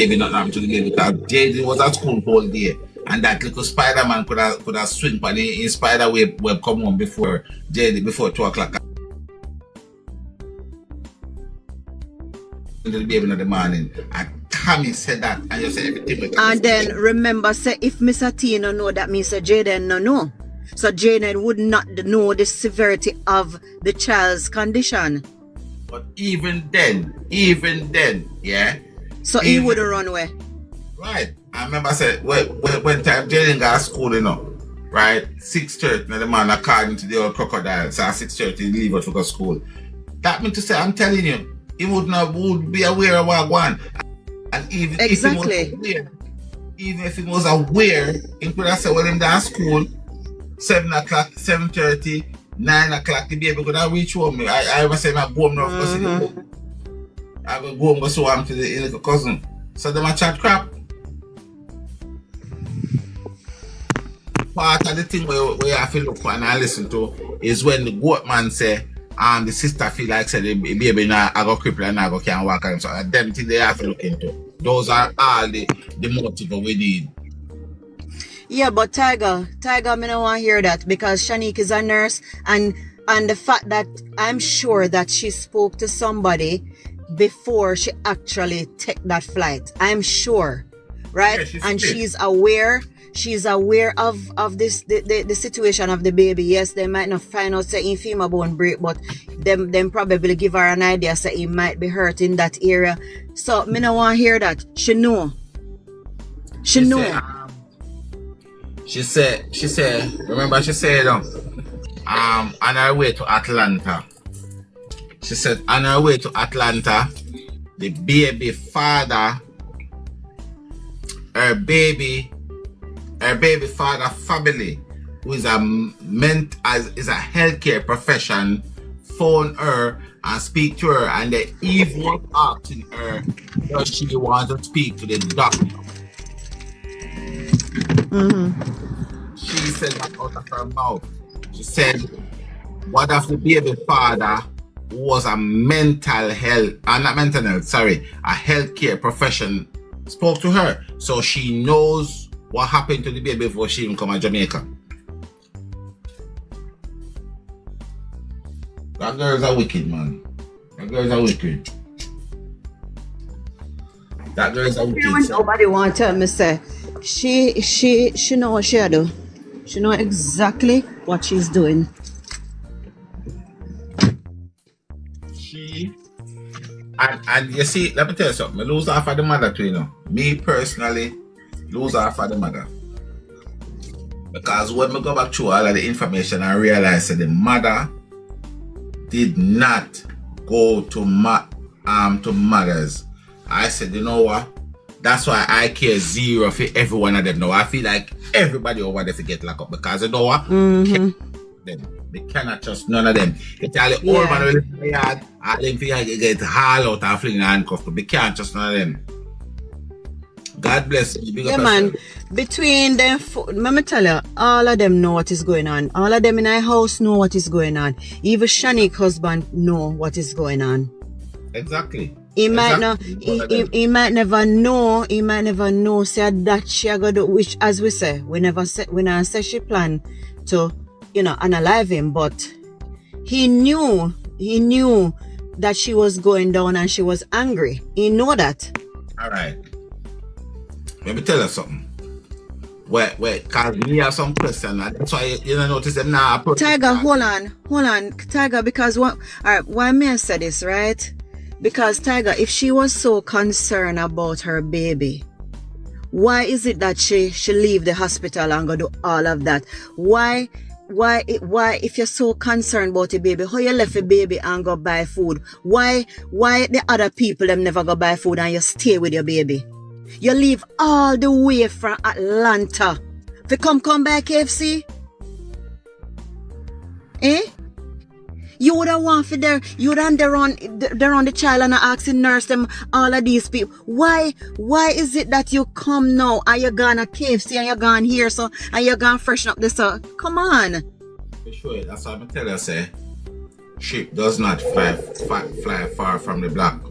baby, not happened to the baby, because Jayden was at school all day. And that little Spider-Man could have swing on in spider web come home before Jayden, before 2 o'clock. Into the baby in the morning. And Tommy said that, and you said everything. And then remember, say if Mr. T no know, that means Jayden no know. So Jayden would not know the severity of the child's condition. But even then, yeah. So he wouldn't run away. Right. I remember I said when time Jayden got school, you know, right? 6:30 now the man according to the old crocodile, so 6:30 leave out for school. That means to say, I'm telling you, he would be aware of what going. And even exactly. if he was aware, he could have said, well, him down school, 7 o'clock, 7:30, 9 o'clock, the baby could have reached home. I was saying, I'm going off I will go and go show him to the little cousin. So them a chat crap. Part of the thing where you have to look for and I listen to is when the goat man say, the sister feel like say the baby now I go cripple and I go can't walk and so them things they have to look into. Those are all the motive we need. Yeah, but Tiger, me don't want to hear that because Shanique is a nurse and the fact that I'm sure that she spoke to somebody before she actually take that flight. I'm sure, right? Yeah, she's aware of this the situation of the baby. Yes, they might not find out say in femur bone break, but them probably give her an idea say he might be hurt in that area. So me don't want to hear that. She know. She know. She said, remember she said on her way to Atlanta. She said on her way to Atlanta, the baby father, her baby father family, who is a healthcare profession, phone her and speak to her, and they even was asking her does she want to speak to the doctor. She said that out of her mouth. She said, what if the baby father was a healthcare profession, spoke to her, so she knows what happened to the baby before she even come to Jamaica. That girl's a wicked man. That girl's a wicked. Nobody want to tell me say she know what she do. She know exactly what she's doing. And you see, let me tell you something. I lose half of the mother too, you know. Me personally, lose half of the mother. Because when we go back through all of the information, I realize that the mother did not go to mothers. I said, you know what? That's why I care zero for every one of them now. I feel like everybody over there to get locked up because you know what? They cannot trust none of them. They tell the old man will live in the yard, all them get haul out and fling handcuffed. They can't trust none of them. God bless you. Yeah, man. Between them, let me tell you, all of them know what is going on. All of them in our house know what is going on. Even Shanique's husband know what is going on. Exactly. He might not. He might never know. He might never know. Say that she gonna do. Which, as we say, we never say. We never say she plan to, unalive him. But he knew. He knew that she was going down and she was angry. He know that. All right. Let me tell you something. Wait, cause we have some question. That's why you don't notice them now. Tiger, hold on, Tiger. Because what? All right. Why may I say this, right? Because Tiger, if she was so concerned about her baby, why is it that she leave the hospital and go do all of that? Why if you're so concerned about the baby, how you left the baby and go buy food? Why the other people them never go buy food and you stay with your baby? You leave all the way from Atlanta to come back KFC? Eh? You would have want for there, you would have there on the child and asking nurse them all of these people. Why is it that you come now and you're gonna KFC and you're gone here so and you're gonna freshen up this come on. For sure, that's what I'm tell you, say. Ship does not fly far from the block.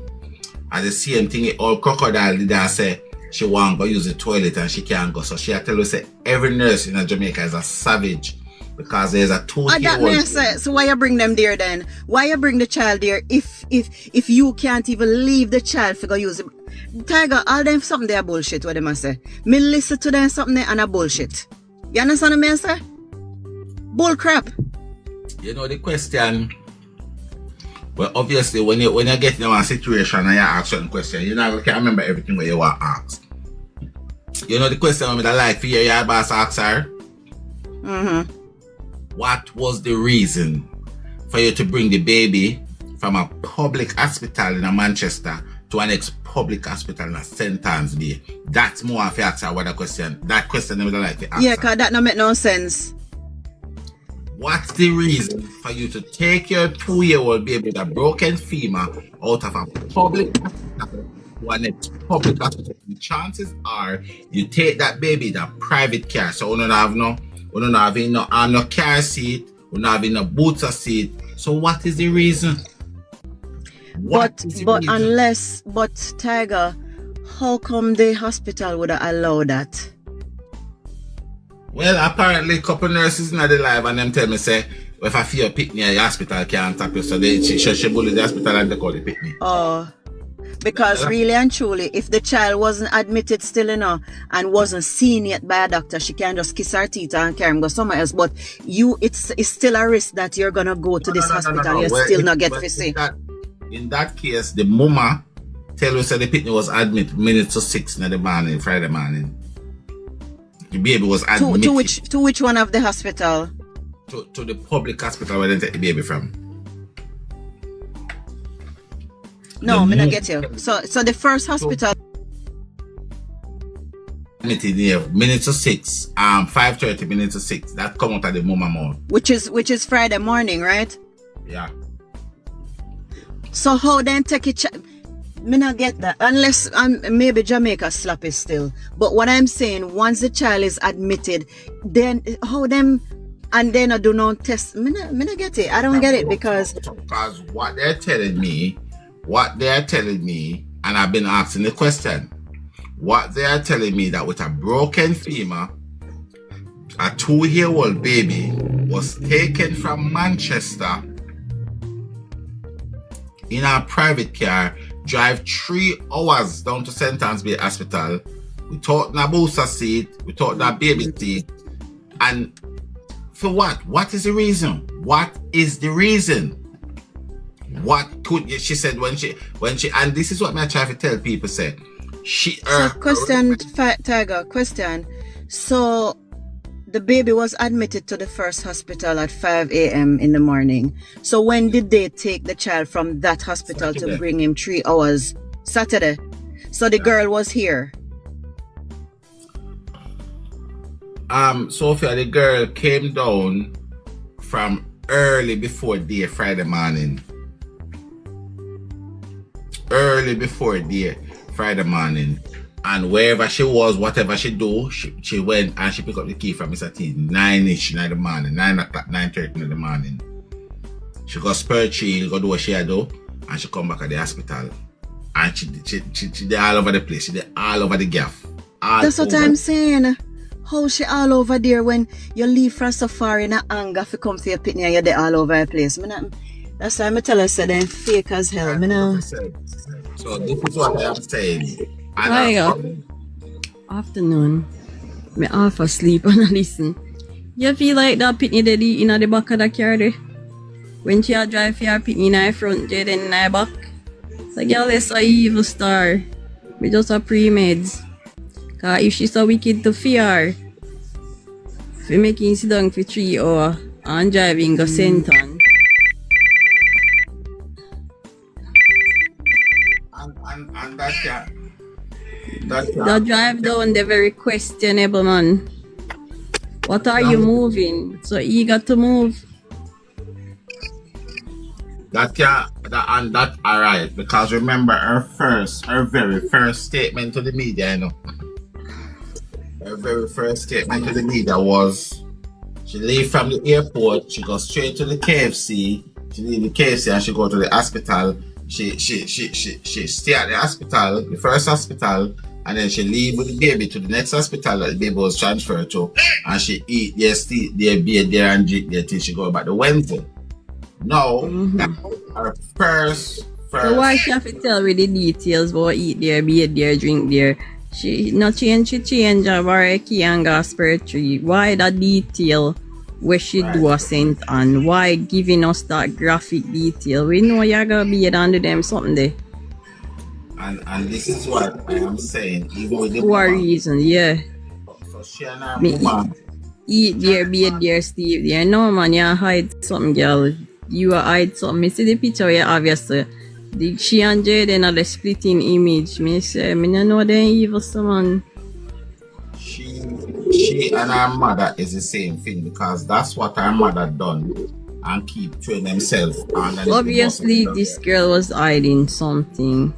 And the same thing, all crocodile did and say she want to go use the toilet and she can't go. So she tell you say every nurse in Jamaica is a savage because there's a 2-year-old. That makes sense. So why you bring them there then? Why you bring the child there if you can't even leave the child for go use it? Tiger, all them something they are bullshit what they must say. Me listen to them something they and a bullshit. You understand what I say? Bull crap. You know the question. Well, obviously, when you get in a situation and you ask certain question, you never can remember everything what you want to ask. You know the question when I like for your boss ask her. Mm-hmm. What was the reason for you to bring the baby from a public hospital in Manchester to an ex-public hospital in St. Anne's Bay? That's more of answer what the question. That question I would like to answer. Yeah, because that don't make no sense. What's the reason for you to take your 2-year-old baby with a broken femur out of a public hospital to an ex-public hospital? The chances are you take that baby in a private car. So we don't have no car seat, we don't have no booster seat. So what is the reason? But Tiger, how come the hospital would allow that? Well, apparently a couple nurses not alive and them tell me say if I feel a pitney the hospital can't tap you. So she bully the hospital and they call the pitney. Oh. Because really and truly, if the child wasn't admitted still enough and wasn't seen yet by a doctor, she can just kiss her teeth and carry him go somewhere else. But it's still a risk that you're gonna go to this hospital. You still not get to see. In that case, the mama tell us that the pitney was admitted minutes to 6 in the morning, Friday morning. The baby was admitted. To which one of the hospital? To the public hospital where they take the baby from. No, me not get you. So the first hospital. Admitted here, minutes to 6, 5:30 minutes to 6. That come out of the mama mouth. Which is Friday morning, right? Yeah. So how then take it? Me not get that unless maybe Jamaica sloppy still. But what I'm saying, once the child is admitted, then how them and then I do not test. Me not get it. I don't get it because what they're telling me, and I've been asking the question. What they are telling me that with a broken femur, a 2-year-old baby was taken from Manchester in a private car, drive 3 hours down to St. Anne's Bay Hospital. We thought na booster seat, we thought na baby seat, and for what? What is the reason? What is the reason? What could she said when she and this is what I try to tell people say. Tiger, question. So the baby was admitted to the first hospital at 5 a.m. in the morning. So when did they take the child from that hospital to bring him 3 hours? Saturday. So the girl was here. Sophia, the girl came down from early before day Friday morning. And wherever she was, whatever she do, she went and she picked up the key from Mr. T 9-ish in the morning, 9 o'clock, 9:30 in the morning. She got spare chill, go do what she had do, and she come back at the hospital. And she did all over the place, she did all over the gaff. That's what I'm saying. How she all over there when you leave from safari in anger if you come to your picnic and you're there all over the place. That's why I tell her say them fake as hell. So this is what I am saying. Hi, afternoon. Me half asleep and I listen. You feel like that pitney daddy in the back of the car there? When she drive for her pitney in the front, Jayden in the back. So girl is a evil star. We just a pre-meds. Cause if she's so wicked to fear, if you making sit down for 3 hours and driving go St. Anne. And that the drive down, they're very questionable, man. What are you moving? So eager to move. That's alright, because remember her very first statement to the media, you know. Her very first statement to the media was she leave from the airport, she goes straight to the KFC, she leave the KFC and she go to the hospital, she stay at the hospital, the first hospital, and then she leave with the baby to the next hospital that the baby was transferred to, and she eat there, sleep there, be there, and drink there till she go back the Wednesday. No, that's her first. So why she have to tell me the details about eat there, be there, drink there? She change of her key and gospel tree. Why that detail where she do a sent and why giving us that graphic detail? We know you're gonna be under them something there. And this is what I am saying, even with the for a reason, yeah. So she and her mama eat there, be there, sleep there. No man, you hide something, girl. You hide something. Me see the picture you obviously. She and Jayden are the splitting image. Me say, me no know them evil someone. She and her mother is the same thing because that's what her mother done and keep training themselves. Obviously, this girl was hiding something.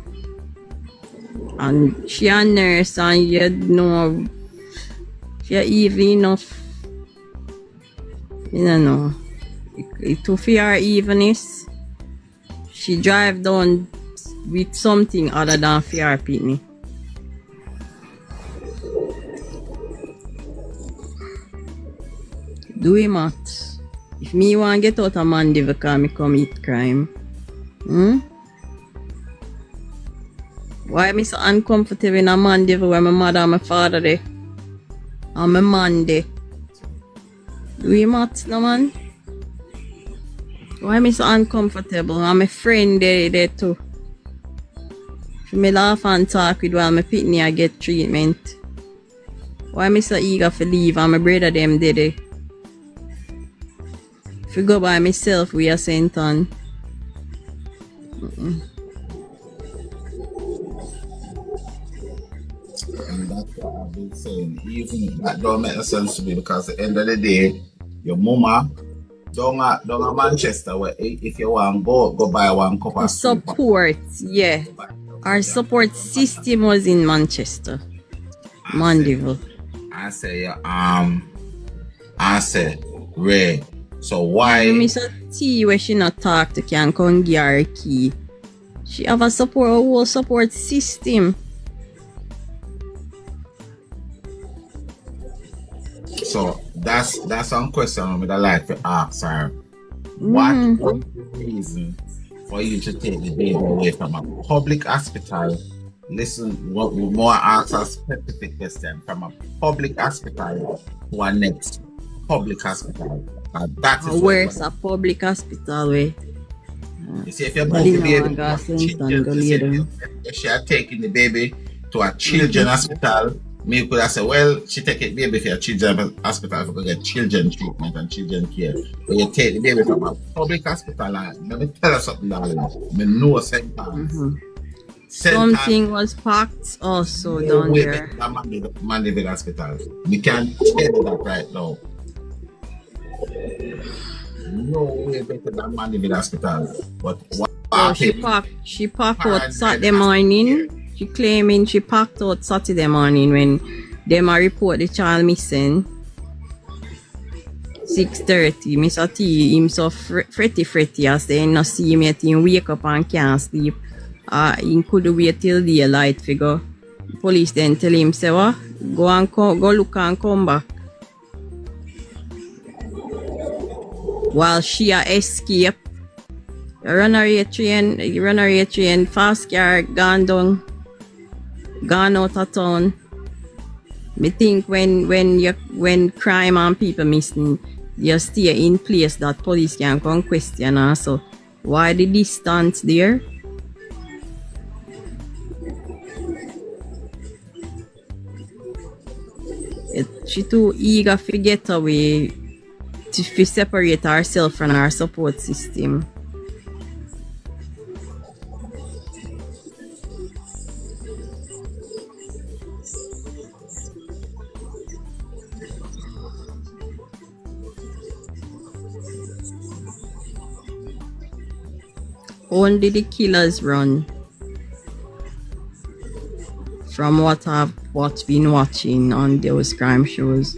And she a nurse and you know she evil enough. You don't know. To fear evenness. She drive down with something other than fear pitney. Do it, Matt. If me want get out of Monday because me commit crime. Why me so uncomfortable in a Monday where my mother and my father there? On my Monday. Do it, Matt, no man? Why am I so uncomfortable? I'm a friend there too. If me laugh and talk with while my pitney I get treatment. Why am I so eager to leave and my brother them did it? If I go by myself we are sent on. And that's what I've been saying. Even that don't make sense to me because at the end of the day, your mama down at Manchester where if you want go buy one cup of support, yeah. Our support system was in Manchester. Mandeville. I say Ray. So why Mr. T where she not talk to can come give her a key. She have a whole support system. So that's some question I would like to ask her. What was the reason for you to take the baby away from a public hospital? Listen, what we more ask a specific question from a public hospital to a next public hospital. That is where's a public hospital way? You see, if you both the baby, if she had taken the baby to a children's hospital, me could have said, well, she take the baby to a children's hospital to get children treatment and children care. But you take the baby from a public hospital, and let me tell you something, darling. I know something was packed also down there. Mandeville Hospital. We can't tell you that right now. No way better than Mandeville Hospital. But what she packed out Saturday morning. She claiming she packed out Saturday morning when them a report the child missing. 6:30. Mr. T him so fretty as they no see me yet him wake up and can't sleep. He could wait till daylight figure. Police then tell him say what? Go look and come back. While she escape. Runaway train, fast car gone out of town. Me think when crime and people missing, you stay in place that police can come question her. So why the distance there? She too eager to get away to separate herself from her support system. Only the killers run. From what I've been watching on those crime shows,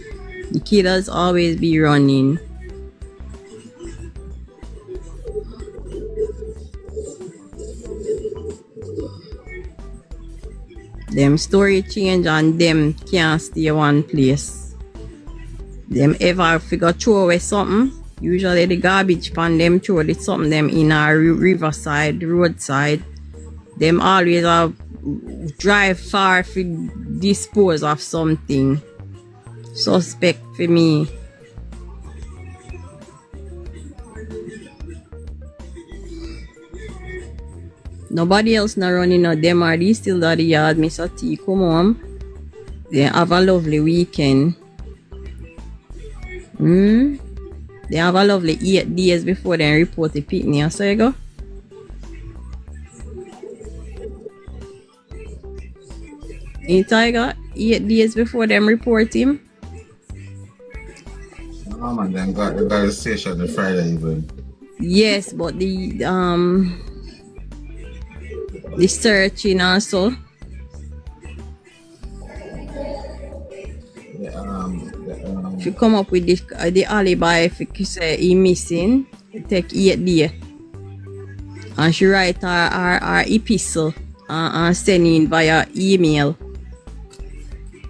the killers always be running. Them story change and them can't stay one place. Them ever figure throw away something, usually the garbage pan them throw it something them in a riverside, roadside. Them always drive far to dispose of something. Suspect for me. Nobody else not running out. Them are these still at the yard. Mr. T come home. They have a lovely weekend. They have a lovely 8 days before they report the picnic. So you go. In Tiger, 8 days before them report him. No man, them got the station the Friday even. Yes, but the searching also. If you come up with the alibi, if you say he missing, it take 8 days. And she write her epistle and send in via email.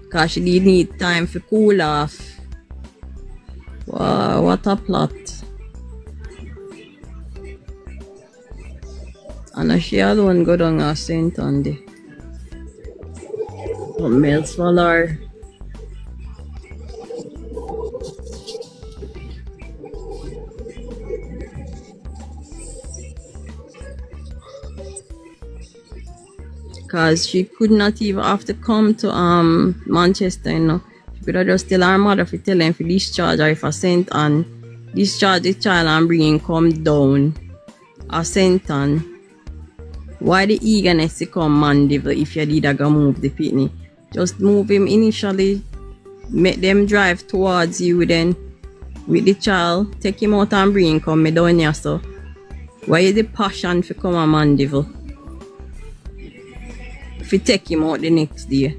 Because she did need time to cool off. Wow, what a plot. And she alone go down a St. Andy. What else for her? Because she could not even have to come to Manchester, you know. She could have just tell her mother to tell them to discharge her if I sent and discharge the child and bring him come down. A sent on. Why the eagerness to come Mandeville if you did go move the picnic? Just move him initially, make them drive towards you then with the child, take him out and bring him come down here so. Why is the passion for come a Mandeville? If you take him out the next day.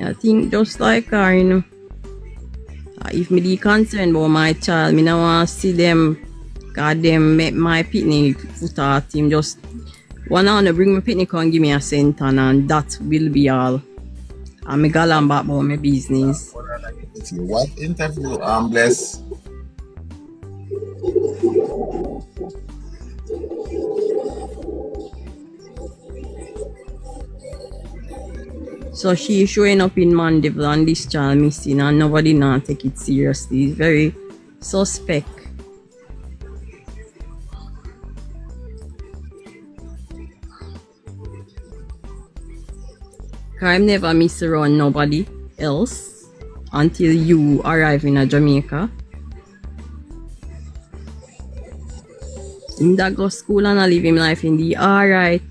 I think just like her, you know. If me be concerned about my child, me don't want to see them, cause them make my picnic foot at him. Just wanna bring my picnic and give me a cent and that will be all. And me go on back about my business. What interview? Bless. So she showing up in Mandeville and this child missing and nobody now take it seriously. It's very suspect. I never miss around nobody else until you arrive in Jamaica. Him that go school and I live him life in the alright.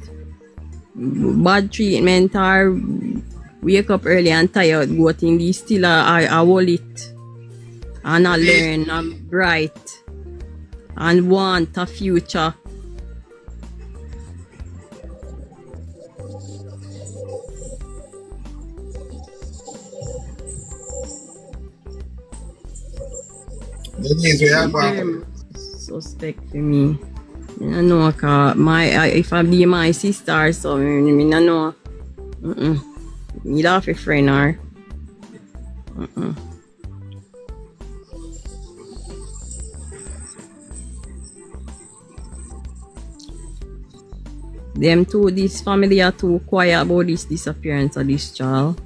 Bad treatment or wake up early and tired, go in the still a wallet and I learn and bright and want a future. Suspect for me. I know if I be my sister so me know. Me have a friend or them two, this family are too quiet about this disappearance of this child.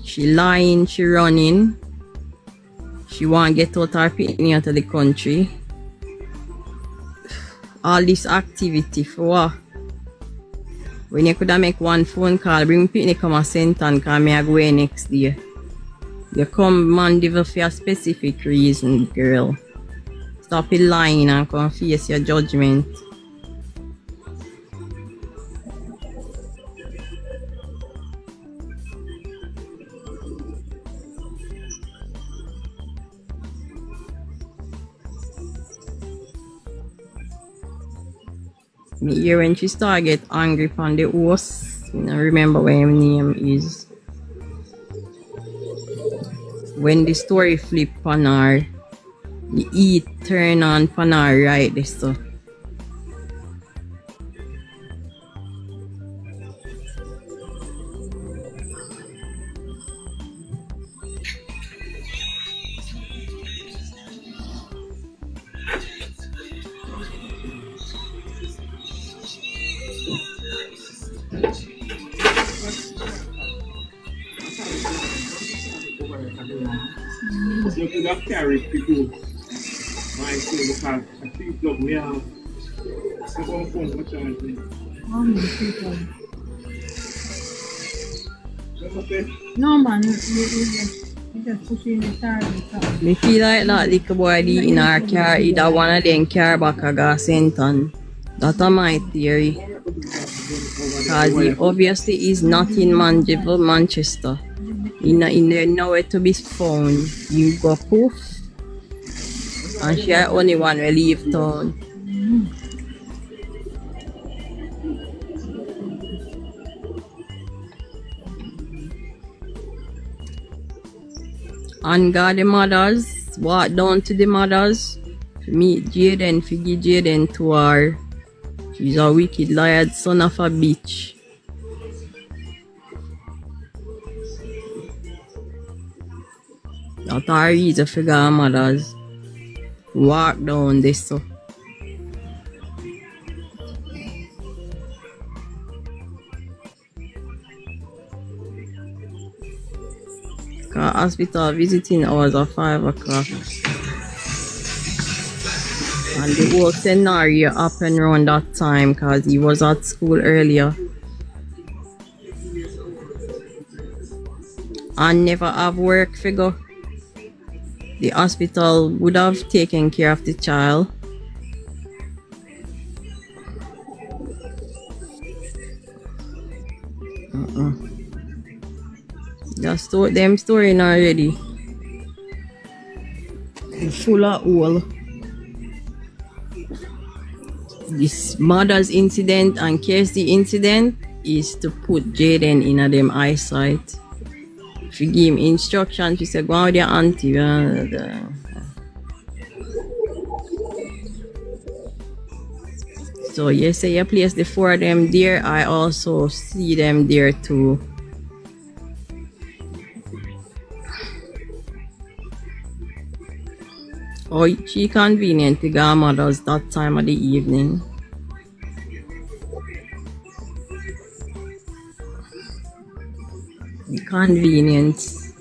She lying, she running. She want to get out her picnic out of the country. All this activity for what? When you could have make one phone call, bring picnic come a cent and come me go next day. You come Mandeville for a specific reason, girl. Stop lying and come face your judgment. Me hear when she start get angry on the host. I don't remember what her name is. When the story flip on her The heat turn on pan her right this so. You could have carried people. My soul because I think of me out. I don't phone much on me. How many people? Okay. No man, you just push in the car and stuff. Me feel like that little boy in our car, either one of them car back a got sent on. That's my theory. Because he obviously is not in Manchester. He not in there nowhere to be found. You go poof. And she the only one will leave town. And got the mothers, walk down to the mothers, to meet Jayden, to give Jayden to her. She's a wicked liar, son of a bitch. That's her reason for her mothers. Walk down this so. Cause hospital visiting hours are 5 o'clock. And the whole scenario happened around that time because he was at school earlier. And never have work figure. The hospital would have taken care of the child. Just told them story already. Full of hole. This mother's incident and Kirsty incident is to put Jayden in a them eyesight. If you give him instructions, she said, go out with your auntie. So you say you place the four of them there, I also see them there too. Oh, she convenient to go mothers that time of the evening. Convenience.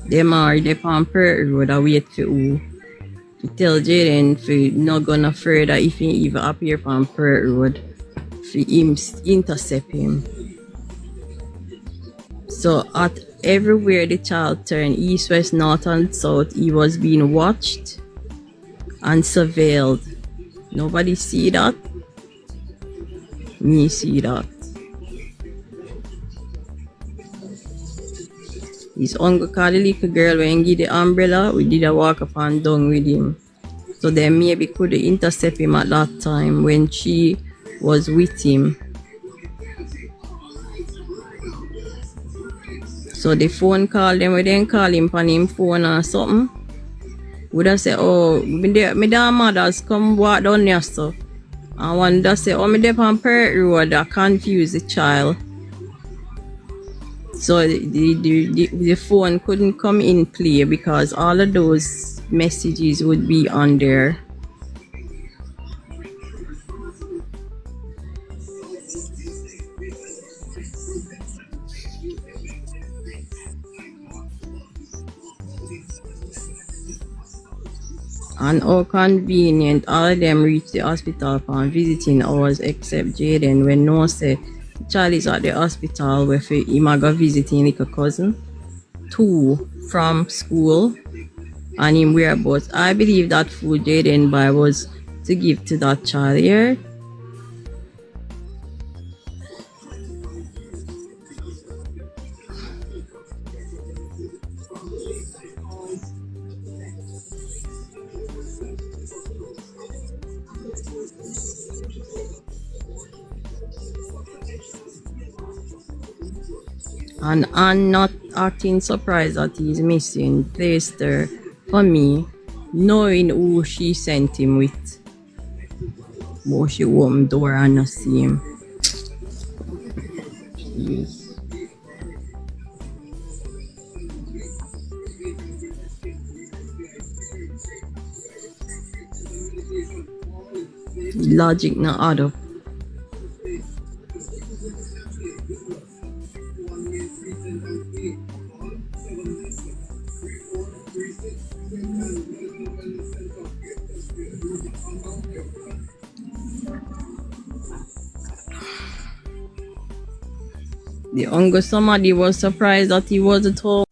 Them are the pamper road I wait for who. To tell Jayden for not gonna further if he even appear on Pert Road for him intercept him. So at everywhere the child turned, east, west, north and south, he was being watched and surveilled. Nobody see that? Me see that. His uncle called the little girl when he give the umbrella, we did a walk up and down with him. So they maybe could intercept him at that time when she was with him. So the phone call them, we didn't call him on him phone or something. Would I say, oh, my damn mothers come walk down there so. And one that say, oh, me dey on Pert Road, that confuse the child. So the phone couldn't come in play because all of those messages would be on there. And how convenient, all of them reach the hospital upon visiting hours except Jayden when no say child is at the hospital where he might go visiting like a cousin. 2 from school and him whereabouts. I believe that food Jayden buy was to give to that child here. And I'm not acting surprised that he's missing. Placed her For me, knowing who she sent him with, but she opened door and not see him. Jeez. Logic not add up. The uncle somebody was surprised that he wasn't home.